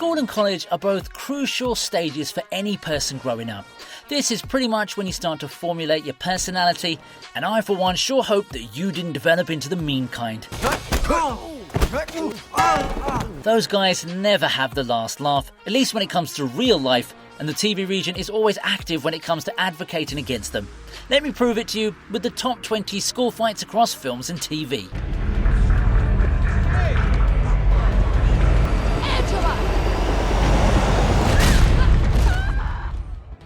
School and college are both crucial stages for any person growing up. This is pretty much when you start to formulate your personality, and I for one sure hope that you didn't develop into the mean kind. Those guys never have the last laugh, at least when it comes to real life, and the TV region is always active when it comes to advocating against them. Let me prove it to you with the top 20 school fights across films and TV.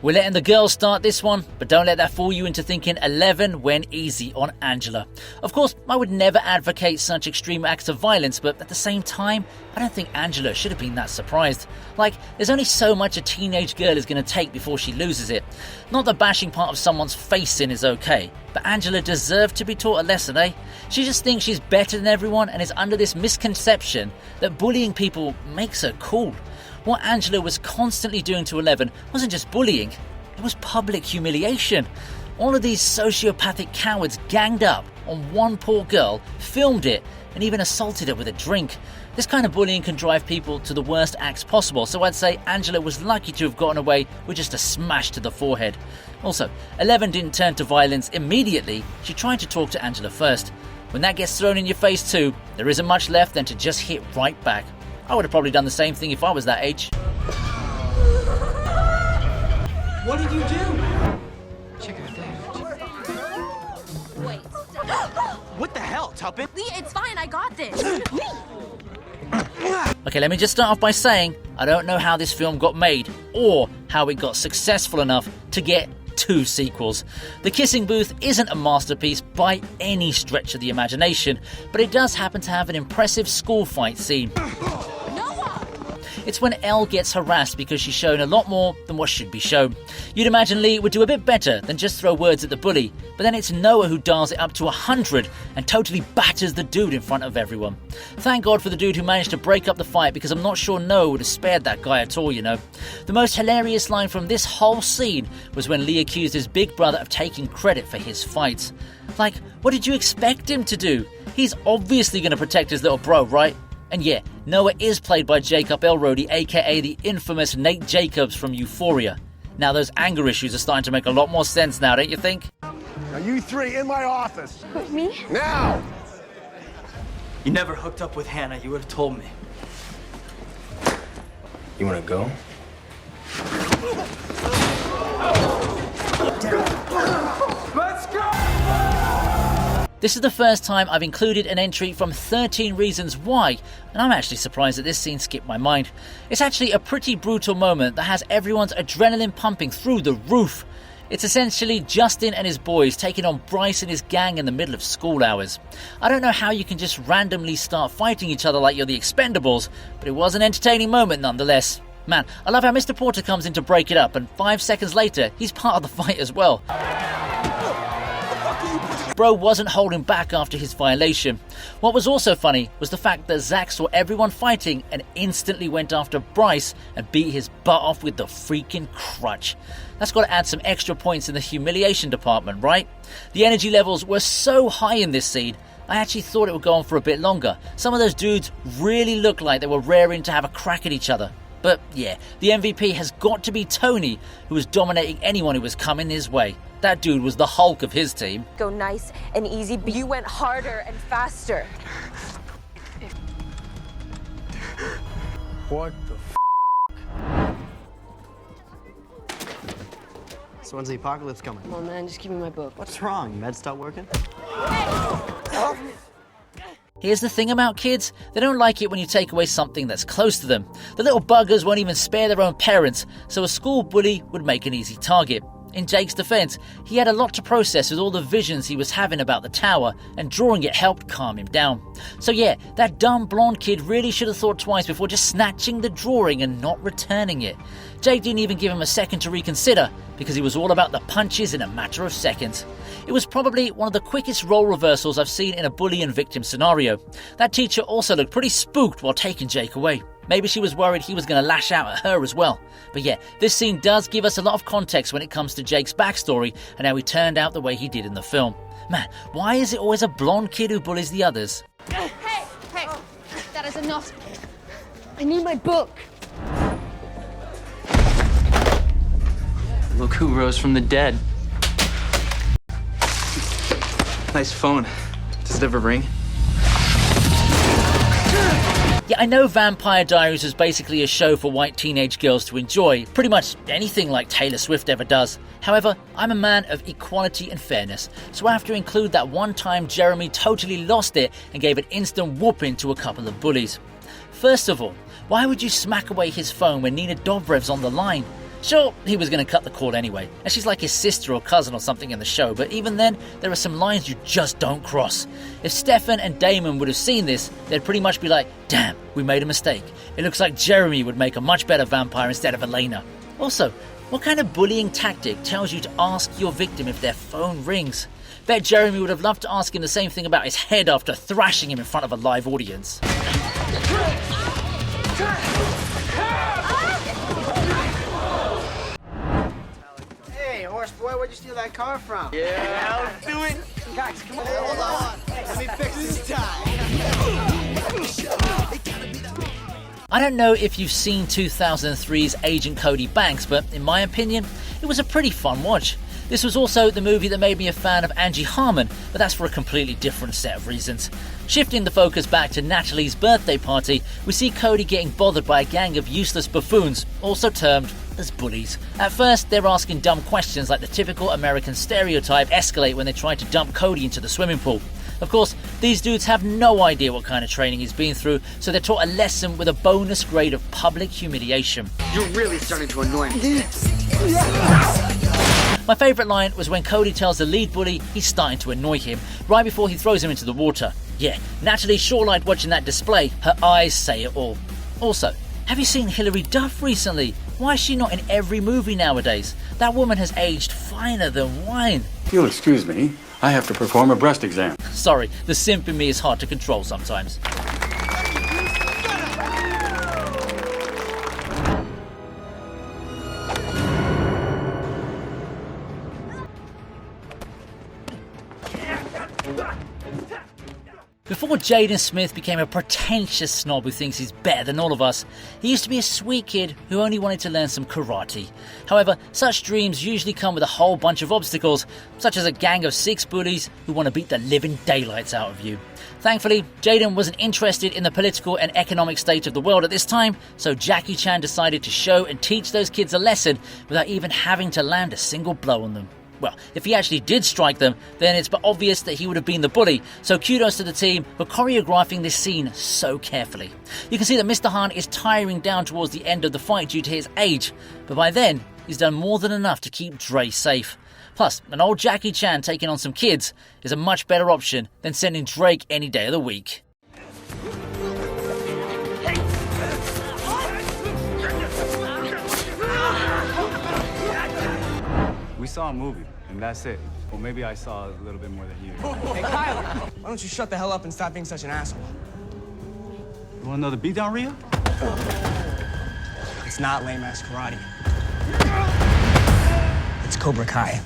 We're letting the girls start this one, but don't let that fool you into thinking 11 went easy on Angela. Of course, I would never advocate such extreme acts of violence, but at the same time, I don't think Angela should have been that surprised. Like, there's only so much a teenage girl is going to take before she loses it. Not that bashing part of someone's face in is okay, but Angela deserved to be taught a lesson, eh? She just thinks she's better than everyone and is under this misconception that bullying people makes her cool. What Angela was constantly doing to 11 wasn't just bullying, it was public humiliation. All of these sociopathic cowards ganged up on one poor girl, filmed it, and even assaulted her with a drink. This kind of bullying can drive people to the worst acts possible, so I'd say Angela was lucky to have gotten away with just a smash to the forehead. Also, 11 didn't turn to violence immediately, she tried to talk to Angela first. When that gets thrown in your face too, there isn't much left than to just hit right back. I would have probably done the same thing if I was that age. What did you do? Check her thing. Wait. What the hell, Tuppet? Lee, it's fine, I got this. Okay, let me just start off by saying I don't know how this film got made or how it got successful enough to get 2 sequels. The Kissing Booth isn't a masterpiece by any stretch of the imagination, but it does happen to have an impressive school fight scene. It's when Elle gets harassed because she's shown a lot more than what should be shown. You'd imagine Lee would do a bit better than just throw words at the bully, but then it's Noah who dials it up to 100 and totally batters the dude in front of everyone. Thank God for the dude who managed to break up the fight, because I'm not sure Noah would have spared that guy at all, you know. The most hilarious line from this whole scene was when Lee accused his big brother of taking credit for his fights. Like, what did you expect him to do? He's obviously going to protect his little bro, right? And yeah, Noah is played by Jacob Elordi, aka the infamous Nate Jacobs from Euphoria. Now those anger issues are starting to make a lot more sense now, don't you think? Now you 3 in my office. With me? Now! You never hooked up with Hannah, you would have told me. You wanna go? Let's go! This is the first time I've included an entry from 13 Reasons Why, and I'm actually surprised that this scene skipped my mind. It's actually a pretty brutal moment that has everyone's adrenaline pumping through the roof. It's essentially Justin and his boys taking on Bryce and his gang in the middle of school hours. I don't know how you can just randomly start fighting each other like you're the Expendables, but it was an entertaining moment nonetheless. Man, I love how Mr. Porter comes in to break it up, and 5 seconds later, he's part of the fight as well. Bro wasn't holding back after his violation. What was also funny was the fact that Zach saw everyone fighting and instantly went after Bryce and beat his butt off with the freaking crutch. That's got to add some extra points in the humiliation department, right? The energy levels were so high in this scene, I actually thought it would go on for a bit longer. Some of those dudes really looked like they were raring to have a crack at each other. But yeah, the MVP has got to be Tony, who was dominating anyone who was coming his way. That dude was the Hulk of his team. Go nice and easy, but you went harder and faster. What the So when's the apocalypse coming? Come on, man, just give me my book. What's wrong? Meds stop working? Here's the thing about kids, they don't like it when you take away something that's close to them. The little buggers won't even spare their own parents, so a school bully would make an easy target. In Jake's defense, he had a lot to process with all the visions he was having about the tower, and drawing it helped calm him down. So yeah, that dumb blonde kid really should have thought twice before just snatching the drawing and not returning it. Jake didn't even give him a second to reconsider, because he was all about the punches in a matter of seconds. It was probably one of the quickest role reversals I've seen in a bully and victim scenario. That teacher also looked pretty spooked while taking Jake away. Maybe she was worried he was going to lash out at her as well. But yeah, this scene does give us a lot of context when it comes to Jake's backstory and how he turned out the way he did in the film. Man, why is it always a blonde kid who bullies the others? Hey, that is enough. I need my book. Look who rose from the dead. Nice phone. Does it ever ring? Yeah, I know Vampire Diaries was basically a show for white teenage girls to enjoy, pretty much anything like Taylor Swift ever does. However, I'm a man of equality and fairness, so I have to include that one time Jeremy totally lost it and gave an instant whooping to a couple of bullies. First of all, why would you smack away his phone when Nina Dobrev's on the line? Sure, he was going to cut the call anyway, and she's like his sister or cousin or something in the show, but even then, there are some lines you just don't cross. If Stefan and Damon would have seen this, they'd pretty much be like, damn, we made a mistake. It looks like Jeremy would make a much better vampire instead of Elena. Also, what kind of bullying tactic tells you to ask your victim if their phone rings? Bet Jeremy would have loved to ask him the same thing about his head after thrashing him in front of a live audience. Hey, horse boy, where'd you steal that car from? Yeah, let's do it. Guys, come on. Hey, hold on. Let me fix this tie. I don't know if you've seen 2003's Agent Cody Banks, but in my opinion, it was a pretty fun watch. This was also the movie that made me a fan of Angie Harmon, but that's for a completely different set of reasons. Shifting the focus back to Natalie's birthday party, we see Cody getting bothered by a gang of useless buffoons, also termed as bullies. At first, they're asking dumb questions like the typical American stereotype escalate when they try to dump Cody into the swimming pool. Of course, these dudes have no idea what kind of training he's been through, so they're taught a lesson with a bonus grade of public humiliation. You're really starting to annoy me. My favourite line was when Cody tells the lead bully he's starting to annoy him, right before he throws him into the water. Yeah, Natalie sure liked watching that display. Her eyes say it all. Also, have you seen Hilary Duff recently? Why is she not in every movie nowadays? That woman has aged finer than wine. You'll excuse me. I have to perform a breast exam. Sorry, the simp in me is hard to control sometimes. Before Jaden Smith became a pretentious snob who thinks he's better than all of us, he used to be a sweet kid who only wanted to learn some karate. However, such dreams usually come with a whole bunch of obstacles, such as a gang of 6 bullies who want to beat the living daylights out of you. Thankfully, Jaden wasn't interested in the political and economic state of the world at this time, so Jackie Chan decided to show and teach those kids a lesson without even having to land a single blow on them. Well, if he actually did strike them, then it's obvious that he would have been the bully, so kudos to the team for choreographing this scene so carefully. You can see that Mr. Han is tiring down towards the end of the fight due to his age, but by then, he's done more than enough to keep Dre safe. Plus, an old Jackie Chan taking on some kids is a much better option than sending Drake any day of the week. We saw a movie, and that's it. Well, maybe I saw a little bit more than you. Hey, Kyle, why don't you shut the hell up and stop being such an asshole? You want another beatdown, Rhea? It's not lame-ass karate. It's Cobra Kai.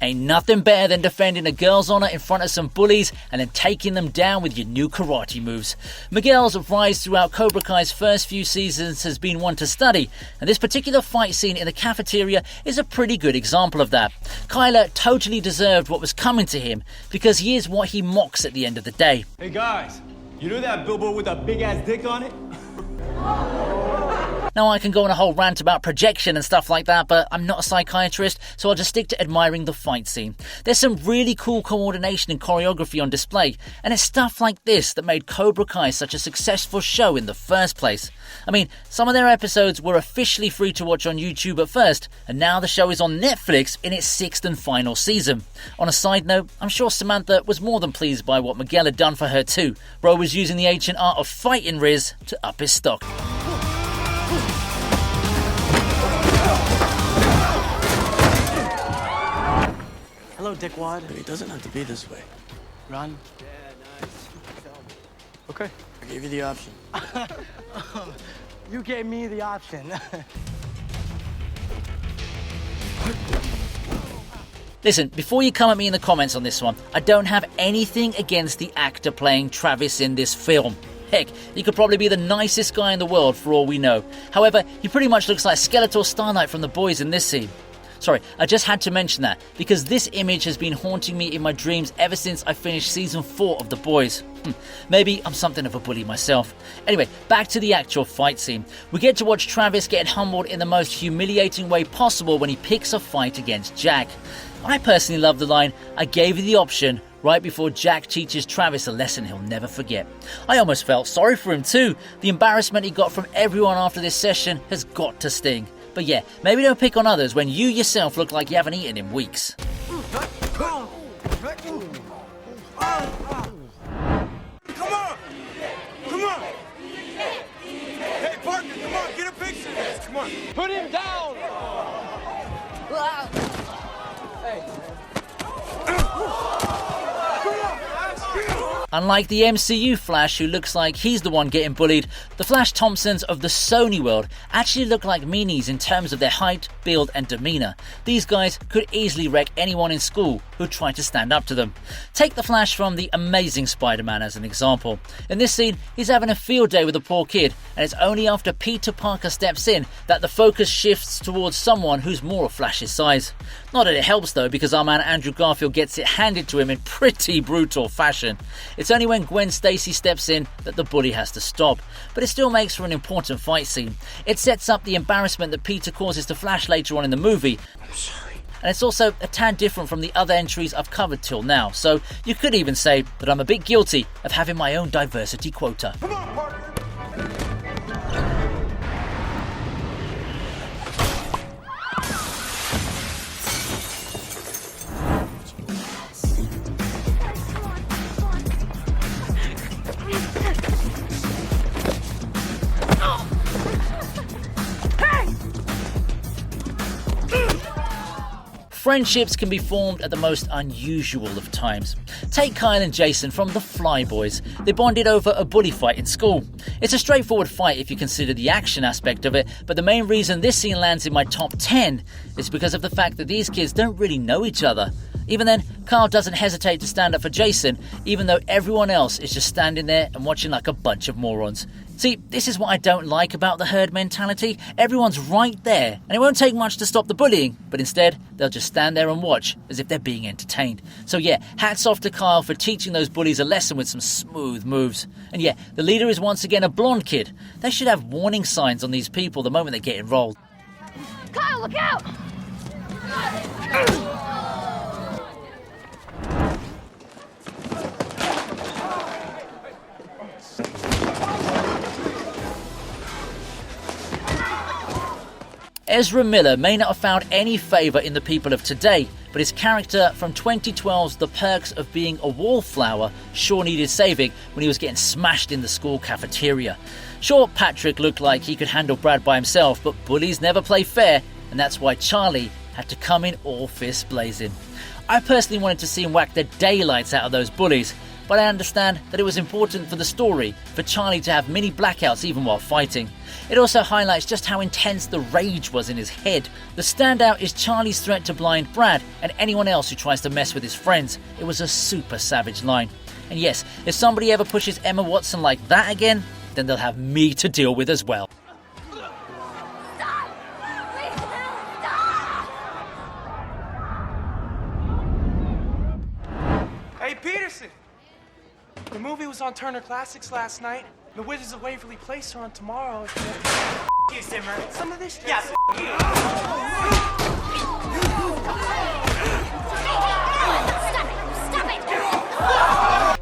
Ain't nothing better than defending a girl's honor in front of some bullies and then taking them down with your new karate moves. Miguel's rise throughout Cobra Kai's first few seasons has been one to study, and this particular fight scene in the cafeteria is a pretty good example of that. Kyler totally deserved what was coming to him because he is what he mocks at the end of the day. Hey guys, you know that billboard with a big ass dick on it? Now, I can go on a whole rant about projection and stuff like that, but I'm not a psychiatrist, so I'll just stick to admiring the fight scene. There's some really cool coordination and choreography on display, and it's stuff like this that made Cobra Kai such a successful show in the first place. I mean, some of their episodes were officially free to watch on YouTube at first, and now the show is on Netflix in its 6th and final season. On a side note, I'm sure Samantha was more than pleased by what Miguel had done for her too. Bro was using the ancient art of fighting Riz to up his stock. Hello, dickwad. It doesn't have to be this way. Run. Okay. I gave you the option. You gave me the option. Listen, before you come at me in the comments on this one, I don't have anything against the actor playing Travis in this film. Heck, he could probably be the nicest guy in the world for all we know. However, he pretty much looks like Skeletor Starlight from The Boys in this scene. Sorry, I just had to mention that, because this image has been haunting me in my dreams ever since I finished season 4 of The Boys. Maybe I'm something of a bully myself. Anyway, back to the actual fight scene. We get to watch Travis get humbled in the most humiliating way possible when he picks a fight against Jack. I personally love the line, "I gave you the option," right before Jack teaches Travis a lesson he'll never forget. I almost felt sorry for him too. The embarrassment he got from everyone after this session has got to sting. But yeah, maybe don't pick on others when you yourself look like you haven't eaten in weeks. Come on! Come on! Hey, Parker, come on, get a picture of this. Come on. Put him down! Unlike the MCU Flash, who looks like he's the one getting bullied, the Flash Thompsons of the Sony world actually look like meanies in terms of their height, build and demeanour. These guys could easily wreck anyone in school who tried to stand up to them. Take the Flash from The Amazing Spider-Man as an example. In this scene, he's having a field day with a poor kid, and it's only after Peter Parker steps in that the focus shifts towards someone who's more of Flash's size. Not that it helps though, because our man Andrew Garfield gets it handed to him in pretty brutal fashion. It's only when Gwen Stacy steps in that the bully has to stop, but it still makes for an important fight scene. It sets up the embarrassment that Peter causes to Flash later on in the movie. I'm sorry. And it's also a tad different from the other entries I've covered till now, so you could even say that I'm a bit guilty of having my own diversity quota. Come on, Parker! Friendships can be formed at the most unusual of times. Take Kyle and Jason from the Fly Boys. They bonded over a bully fight in school. It's a straightforward fight if you consider the action aspect of it, but the main reason this scene lands in my top 10 is because of the fact that these kids don't really know each other. Even then, Kyle doesn't hesitate to stand up for Jason, even though everyone else is just standing there and watching like a bunch of morons. See, this is what I don't like about the herd mentality. Everyone's right there, and it won't take much to stop the bullying, but instead, they'll just stand there and watch as if they're being entertained. So yeah, hats off to Kyle for teaching those bullies a lesson with some smooth moves. And yeah, the leader is once again a blonde kid. They should have warning signs on these people the moment they get enrolled. Kyle, look out! Ezra Miller may not have found any favour in the people of today, but his character from 2012's The Perks of Being a Wallflower sure needed saving when he was getting smashed in the school cafeteria. Sure, Patrick looked like he could handle Brad by himself, but bullies never play fair, and that's why Charlie had to come in all fists blazing. I personally wanted to see him whack the daylights out of those bullies, but I understand that it was important for the story for Charlie to have mini blackouts even while fighting. It also highlights just how intense the rage was in his head. The standout is Charlie's threat to blind Brad and anyone else who tries to mess with his friends. It was a super savage line. And yes, if somebody ever pushes Emma Watson like that again, then they'll have me to deal with as well. Hey, Peterson! The movie was on Turner Classics last night. The Wizards of Waverly Place are on tomorrow. You, Simmer. Some of this shit. Yeah,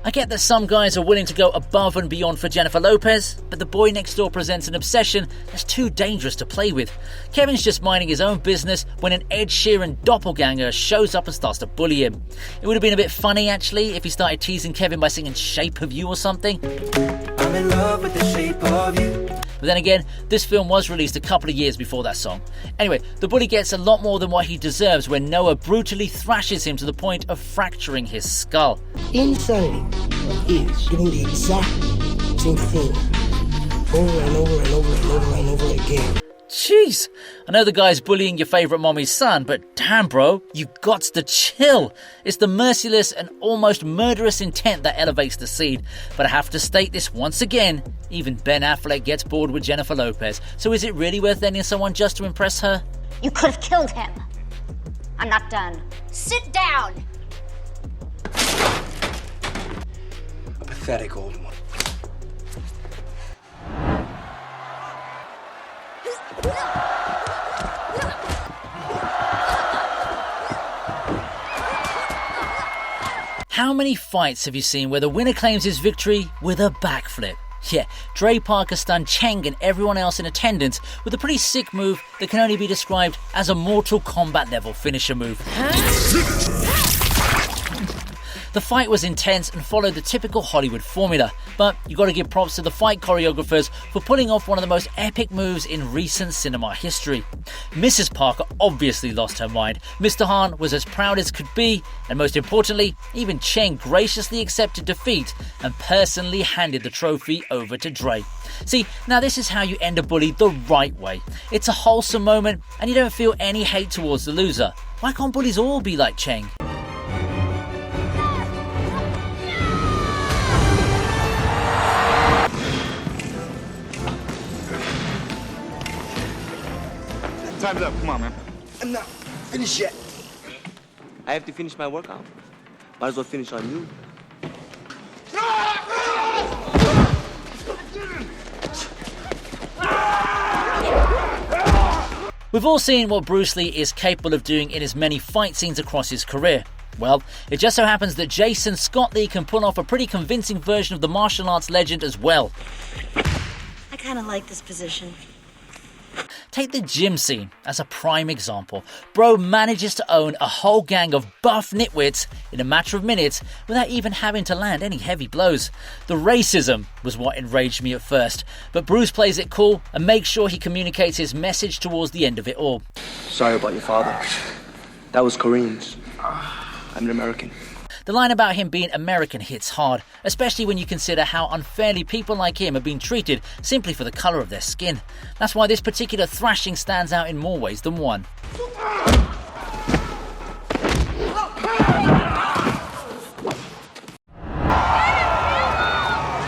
I get that some guys are willing to go above and beyond for Jennifer Lopez, but the boy next door presents an obsession that's too dangerous to play with. Kevin's just minding his own business when an Ed Sheeran doppelganger shows up and starts to bully him. It would have been a bit funny actually if he started teasing Kevin by singing Shape of You or something. I'm in love with the shape of you. But then again, this film was released a couple of years before that song. Anyway, the bully gets a lot more than what he deserves when Noah brutally thrashes him to the point of fracturing his skull. Insanity is doing the exact same thing over and over and over and over and over again. Jeez, I know the guy's bullying your favourite mommy's son, but damn bro, you gots to chill. It's the merciless and almost murderous intent that elevates the scene. But I have to state this once again, even Ben Affleck gets bored with Jennifer Lopez. So is it really worth ending someone just to impress her? You could have killed him. I'm not done. Sit down! A pathetic old one. How many fights have you seen where the winner claims his victory with a backflip? Yeah, Dre Parker stunned Cheng and everyone else in attendance with a pretty sick move that can only be described as a Mortal Kombat level finisher move. The fight was intense and followed the typical Hollywood formula, but you gotta give props to the fight choreographers for pulling off one of the most epic moves in recent cinema history. Mrs. Parker obviously lost her mind, Mr. Han was as proud as could be, and most importantly, even Cheng graciously accepted defeat and personally handed the trophy over to Dre. See, now this is how you end a bully the right way. It's a wholesome moment and you don't feel any hate towards the loser. Why can't bullies all be like Cheng? Time's up. Come on, man. I'm not finished yet. I have to finish my workout. Might as well finish on you. We've all seen what Bruce Lee is capable of doing in his many fight scenes across his career. Well, it just so happens that Jason Scott Lee can pull off a pretty convincing version of the martial arts legend as well. I kind of like this position. Take the gym scene as a prime example. Bro manages to own a whole gang of buff nitwits in a matter of minutes without even having to land any heavy blows. The racism was what enraged me at first, but Bruce plays it cool and makes sure he communicates his message towards the end of it all. Sorry about your father. That was Koreans. I'm an American. The line about him being American hits hard, especially when you consider how unfairly people like him have been treated simply for the colour of their skin. That's why this particular thrashing stands out in more ways than one.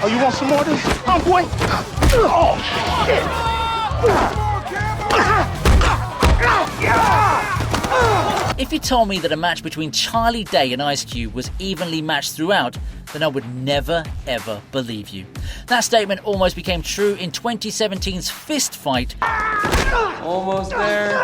Oh, you want some more of this? Oh, boy! Oh, shit! If you told me that a match between Charlie Day and Ice Cube was evenly matched throughout, then I would never ever believe you. That statement almost became true in 2017's fist fight. Almost there.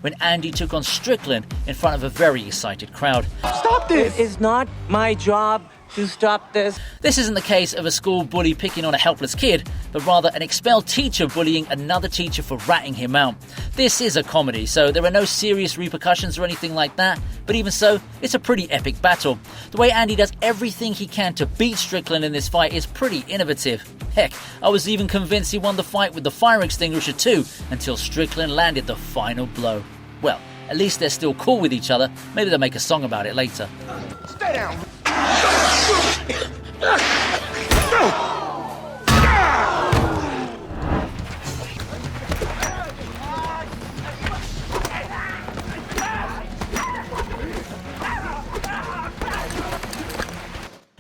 When Andy took on Strickland in front of a very excited crowd. Stop this! It is not my job to stop this. This isn't the case of a school bully picking on a helpless kid, but rather an expelled teacher bullying another teacher for ratting him out. This is a comedy, so there are no serious repercussions or anything like that, but even so, it's a pretty epic battle. The way Andy does everything he can to beat Strickland in this fight is pretty innovative. Heck, I was even convinced he won the fight with the fire extinguisher too, until Strickland landed the final blow. Well, at least they're still cool with each other. Maybe they'll make a song about it later. Stay down!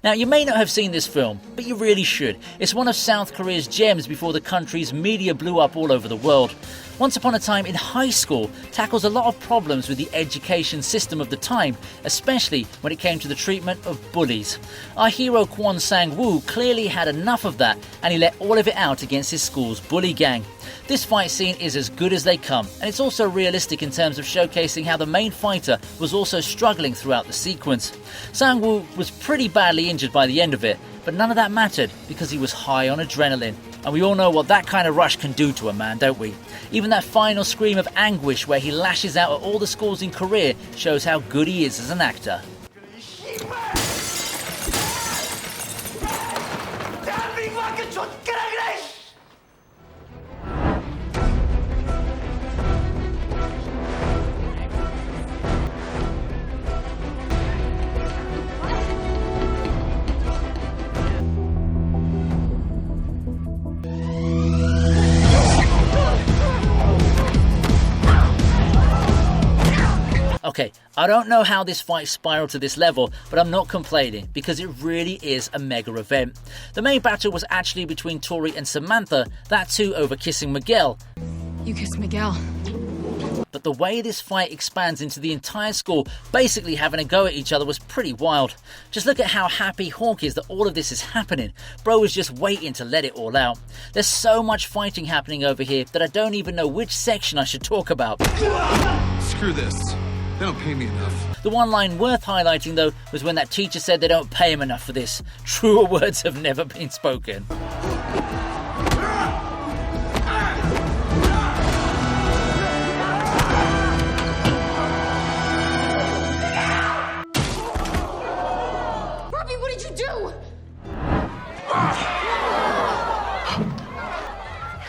Now, you may not have seen this film, but you really should. It's one of South Korea's gems before the country's media blew up all over the world. Once Upon a Time in High School tackles a lot of problems with the education system of the time, especially when it came to the treatment of bullies. Our hero Kwon Sang-woo clearly had enough of that, and he let all of it out against his school's bully gang. This fight scene is as good as they come, and it's also realistic in terms of showcasing how the main fighter was also struggling throughout the sequence. Sang-woo was pretty badly injured by the end of it, but none of that mattered because he was high on adrenaline. And we all know what that kind of rush can do to a man, don't we? Even that final scream of anguish where he lashes out at all the schools in Korea shows how good he is as an actor. Okay, I don't know how this fight spiraled to this level, but I'm not complaining because it really is a mega event. The main battle was actually between Tori and Samantha, that too over kissing Miguel. You kissed Miguel. But the way this fight expands into the entire school basically having a go at each other was pretty wild. Just look at how happy Hawk is that all of this is happening. Bro is just waiting to let it all out. There's so much fighting happening over here that I don't even know which section I should talk about. Screw this. They don't pay me enough. The one line worth highlighting though was when that teacher said they don't pay him enough for this. Truer words have never been spoken. What did you do?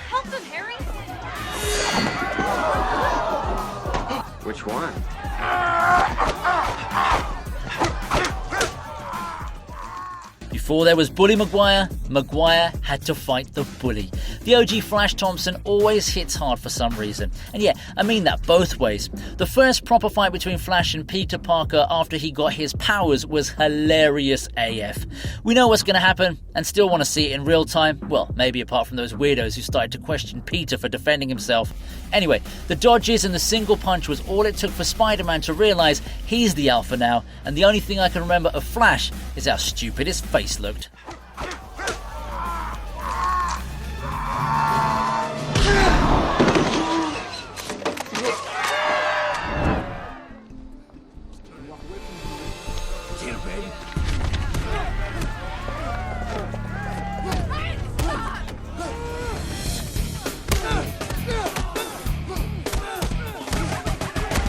Help them, Harry. Which one? Before there was Bully Maguire, Maguire had to fight the bully. The OG Flash Thompson always hits hard for some reason. And yeah, I mean that both ways. The first proper fight between Flash and Peter Parker after he got his powers was hilarious AF. We know what's going to happen and still want to see it in real time. Well, maybe apart from those weirdos who started to question Peter for defending himself. Anyway, the dodges and the single punch was all it took for Spider-Man to realise he's the alpha now, and the only thing I can remember of Flash is how stupid his face looked.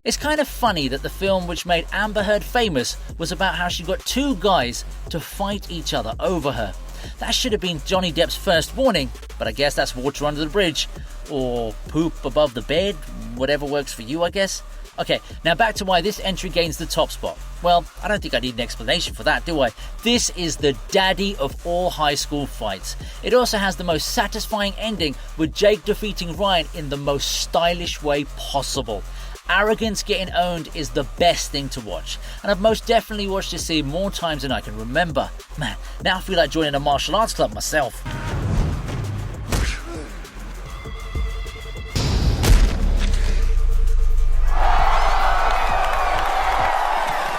It's kind of funny that the film which made Amber Heard famous was about how she got two guys to fight each other over her. That should have been Johnny Depp's first warning, but I guess that's water under the bridge. Or poop above the bed, whatever works for you, I guess. Okay, now back to why this entry gains the top spot. Well, I don't think I need an explanation for that, do I? This is the daddy of all high school fights. It also has the most satisfying ending, with Jake defeating Ryan in the most stylish way possible. Arrogance getting owned is the best thing to watch, and I've most definitely watched this scene more times than I can remember. Man, now I feel like joining a martial arts club myself.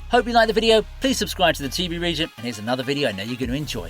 Hope you liked the video. Please subscribe to the TV Regent, and here's another video I know you're going to enjoy.